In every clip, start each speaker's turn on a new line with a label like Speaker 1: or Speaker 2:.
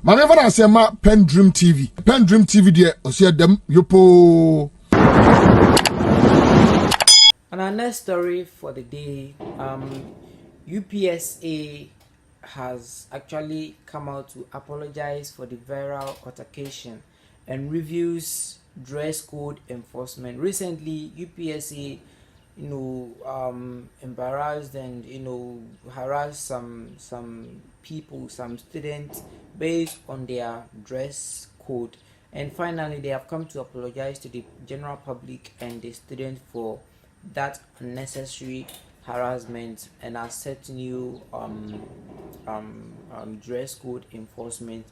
Speaker 1: Mame fa say ma PENDREAM TV. PENDREAM TV there osia dem yopo.
Speaker 2: And our next story for the day, UPSA has actually come out to apologize for the viral altercation and reviews dress code enforcement. Recently, UPSA, embarrassed and harassed some people, some students based on their dress code, and finally they have come to apologize to the general public and the students for that unnecessary harassment and are set new dress code enforcement.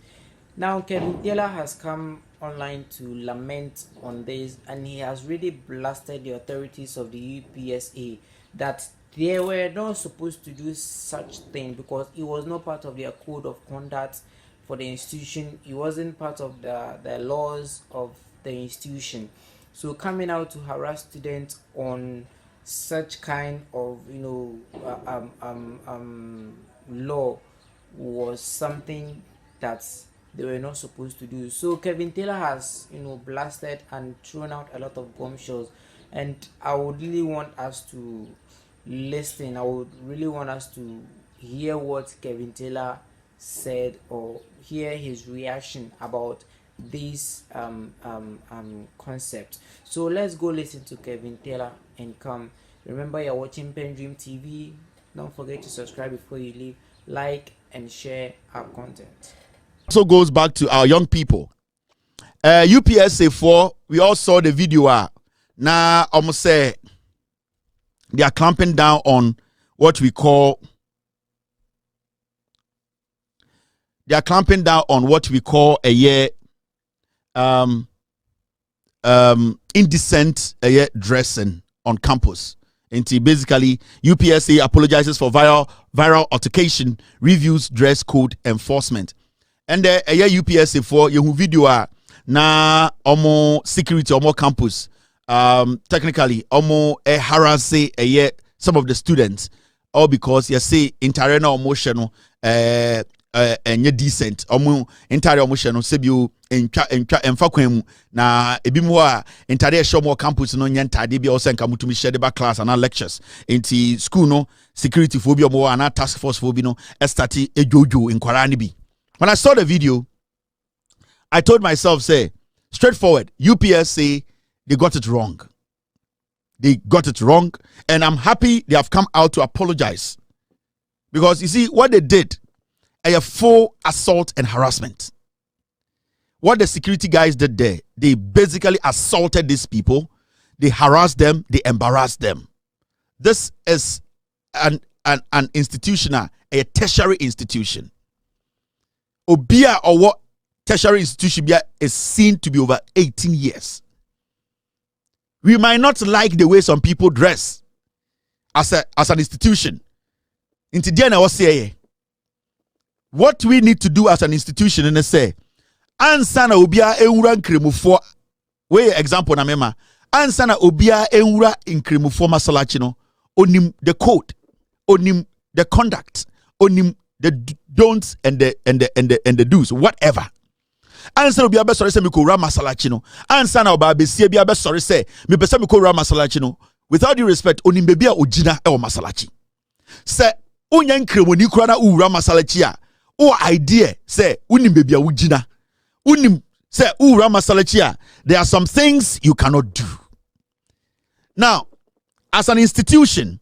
Speaker 2: Now Kevin Taylor has come online to lament on this, and he has really blasted the authorities of the UPSA that they were not supposed to do such thing because it was not part of their code of conduct for the institution. It wasn't part of the laws of the institution. So coming out to harass students on such kind of law was something that they were not supposed to do. So Kevin Taylor has blasted and thrown out a lot of bombshells, and I would really want us to listen. I would really want us to hear what Kevin Taylor said or hear his reaction about this concept. So let's go listen to Kevin Taylor and come. Remember, you're watching PENDREAM TV. Don't forget to subscribe before you leave, like and share our content.
Speaker 3: Also goes back to our young people. UPSA 4, we all saw the video. Now almost say they are clamping down on what we call a year indecent dressing on campus. And basically, UPSA apologizes for viral altercation, reviews dress code enforcement. And UPSA for your video na omo security omo campus technically omo harass some of the students, all because you say entire na omo enye decent omo entire omo hye no sebio entwa emfa kwan na ebi mo a entire show mo campus no nya ntade bia o senka mutumi hye de ba class and lectures enti school no security phobia mo and task force phobia no estati ejojo inkwara ne bi. When I saw the video, I told myself, say, straightforward, UPSA, they got it wrong. They got it wrong, and I'm happy they have come out to apologize. Because, you see, what they did, a full assault and harassment. What the security guys did there, they basically assaulted these people, they harassed them, they embarrassed them. This is an institutional, a tertiary institution. Obia or what tertiary institution is seen to be over 18 years. We might not like the way some people dress as an institution. Into the end, I was saying, what we need to do as an institution, and I say, ansana obia enura nkremufo. Way example na mema. Ansana obia enura nkremufo masalachino. Onim the code, onim the conduct, onim the don'ts and the do's, whatever. Answer obi abe sorry say me ko ra masalachi no. Answer na oba besie bi abe sorry say me pese me ko ra masalachi no. Without due respect, onim bebi a ogina e o masalachi. Say unya nkremoni kura na ura masalachi a o idea say unim bebi a ogina. Unim say ura masalachi a there are some things you cannot do. Now, as an institution,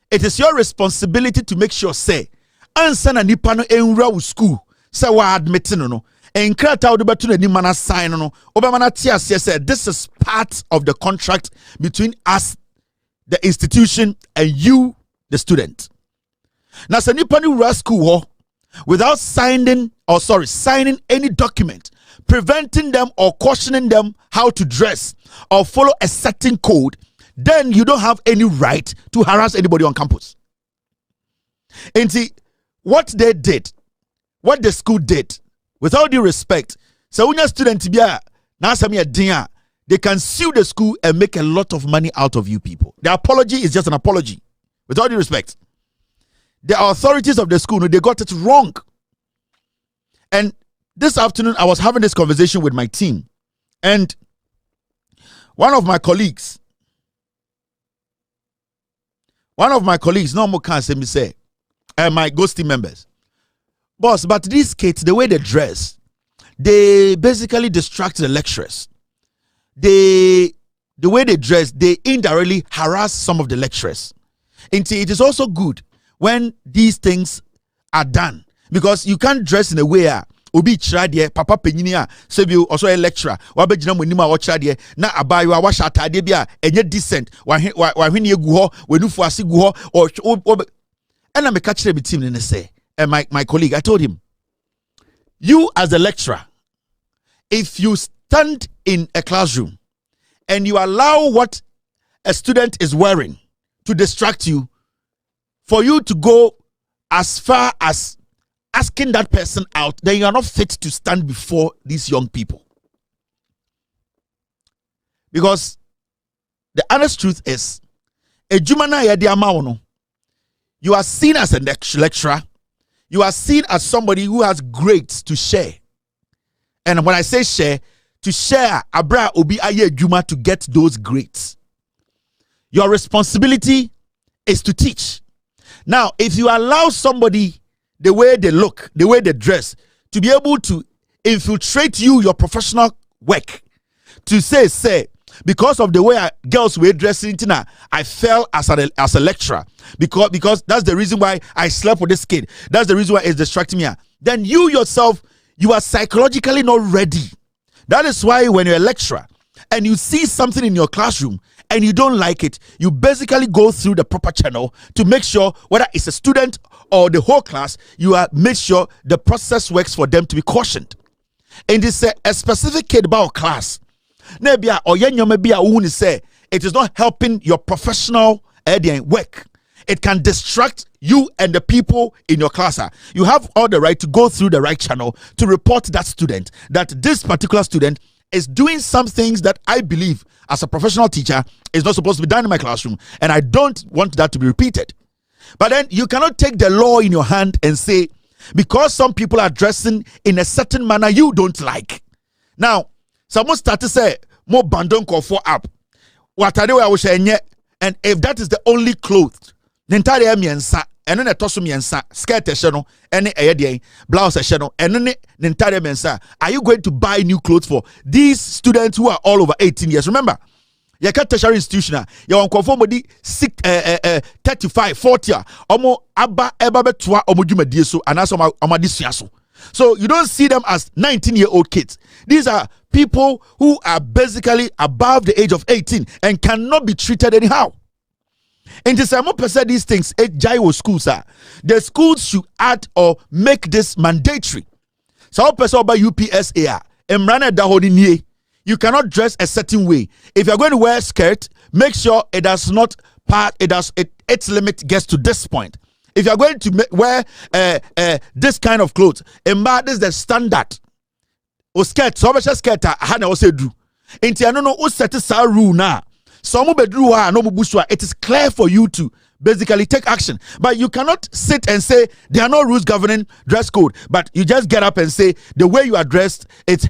Speaker 3: it is your responsibility to make sure say answer na nipa no enwura wo school say wa admit no enkrata wo de beto na ni mana sign no obamana tia say this is part of the contract between us, the institution, and you, the student. Now say nipa no wura school ho without signing any document preventing them or cautioning them how to dress or follow a certain code, then you don't have any right to harass anybody on campus. And see, what they did, what the school did, with all due respect, so when a student they can sue the school and make a lot of money out of you people. The apology is just an apology, with all due respect. The authorities of the school, they got it wrong. And this afternoon I was having this conversation with my team, and one of my colleagues, no more can say me say, my ghost team members, boss, but these kids, the way they dress, they basically distract the lecturers. The way they dress, they indirectly harass some of the lecturers. And it is also good when these things are done, because you can't dress in a way obi chradie papa penyinia sebi also a lecturer wa begina monima wo chradie na abayo wa sha atade bia enye decent wa hwene egu ho wenufu ase gu ho and I'm a catcher be team and say, and my colleague, I told him, you as a lecturer, if you stand in a classroom and you allow what a student is wearing to distract you, for you to go as far as asking that person out, then you are not fit to stand before these young people. Because the honest truth is, you are seen as a lecturer. You are seen as somebody who has grades to share. And when I say share, to share, abra obi aye juma to get those grades. Your responsibility is to teach. Now, if you allow somebody, the way they look, the way they dress, to be able to infiltrate your professional work, to say, because of the way girls were dressing, I fell as a lecturer because that's the reason why I slept with this kid. That's the reason why it's distracting me. Then you yourself, you are psychologically not ready. That is why when you're a lecturer and you see something in your classroom and you don't like it, you basically go through the proper channel to make sure whether it's a student or the whole class, you are make sure the process works for them to be cautioned. And this a specific kid about class. Nebia or yenyomebi say it is not helping your professional work. It can distract you and the people in your class. You have all the right to go through the right channel to report that student, that this particular student is doing some things that I believe as a professional teacher is not supposed to be done in my classroom, and I don't want that to be repeated. But then you cannot take the law in your hand and say, because some people are dressing in a certain manner you don't like. Now, someone start to say, more bandon call for up. What I do, I will say, and if that is the only clothes, the entire miensa, and then a tosu miensa, skirt a any a blouse a and then the entire mensa. Are you going to buy new clothes for these students who are all over 18 years? Remember, you can't tertiary institution, you want conform 35, 40, omo abba ebabetua omujuma dieso, and also omadisiaso. So you don't see them as 19-year-old kids. These are people who are basically above the age of 18 and cannot be treated anyhow. And to say these things, schools are. The schools should add or make this mandatory. So about UPSA, you cannot dress a certain way. If you're going to wear a skirt, make sure it does not part. Its limit gets to this point. If you're going to wear this kind of clothes, this is the standard. O skirt, so much skirt, hana also do. Inti anono o set a rule now. Some bedruwa no bushwa. It is clear for you to basically take action, but you cannot sit and say there are no rules governing dress code. But you just get up and say the way you are dressed, it's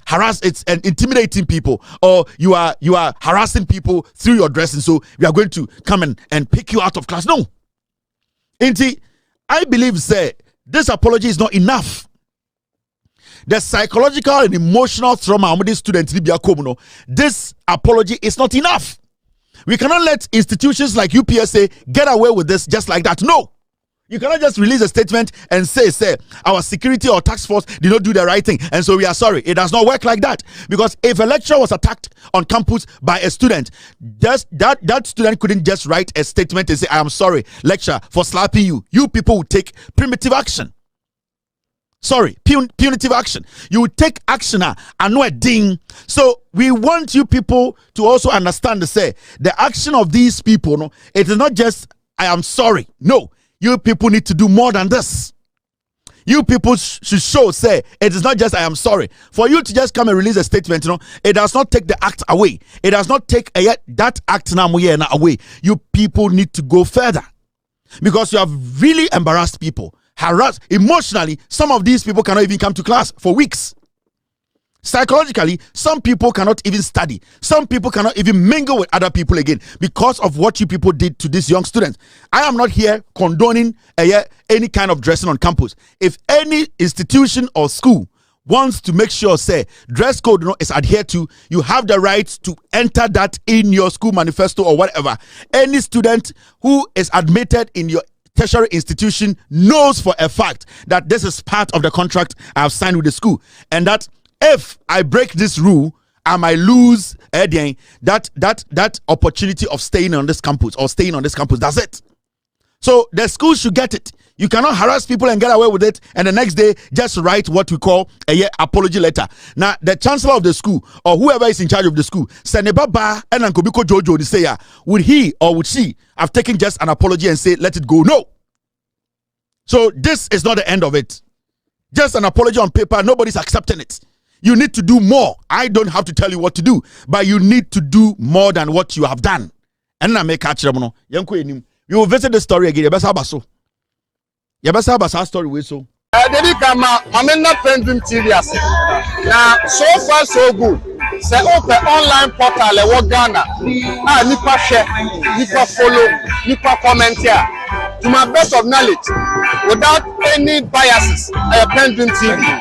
Speaker 3: intimidating people, or you are harassing people through your dressing. So we are going to come and pick you out of class. No, inti. I believe, say, this apology is not enough. The psychological and emotional trauma of these students, this apology is not enough. We cannot let institutions like UPSA get away with this just like that. No. You cannot just release a statement and say, our security or task force did not do the right thing, and so we are sorry. It does not work like that. Because if a lecturer was attacked on campus by a student, that student couldn't just write a statement and say, I am sorry, lecturer, for slapping you. You people would take primitive action. Sorry, punitive action. You would take action and no a ding. So we want you people to also understand the action of these people. No, it is not just I am sorry. No. You people need to do more than this. You people should show, say, it is not just I am sorry. For you to just come and release a statement, it does not take the act away. It does not take that act now away. You people need to go further. Because you have really embarrassed people. Harassed emotionally. Some of these people cannot even come to class for weeks. Psychologically, some people cannot even study. Some people cannot even mingle with other people again because of what you people did to these young students. I am not here condoning any kind of dressing on campus. If any institution or school wants to make sure, say, dress code is adhered to, you have the right to enter that in your school manifesto or whatever. Any student who is admitted in your tertiary institution knows for a fact that this is part of the contract I have signed with the school, and that if I break this rule, I might lose that opportunity of staying on this campus or staying on this campus. That's it. So the school should get it. You cannot harass people and get away with it, and the next day just write what we call a apology letter. Now, the chancellor of the school or whoever is in charge of the school, Senebaba and Ankobiko Jojo, they say, would he or would she have taken just an apology and say, let it go? No. So this is not the end of it. Just an apology on paper, nobody's accepting it. You need to do more. I don't have to tell you what to do, but you need to do more than what you have done. And I make catch them. You will visit the story again. You best have a story with so.
Speaker 4: Dedi kama amena PENDREAM TV ase. Na so far so good. Say open online portal e wo Ghana. Nipa share, nipa follow, nipa comment here. To my best of knowledge, without any biases, PENDREAM TV.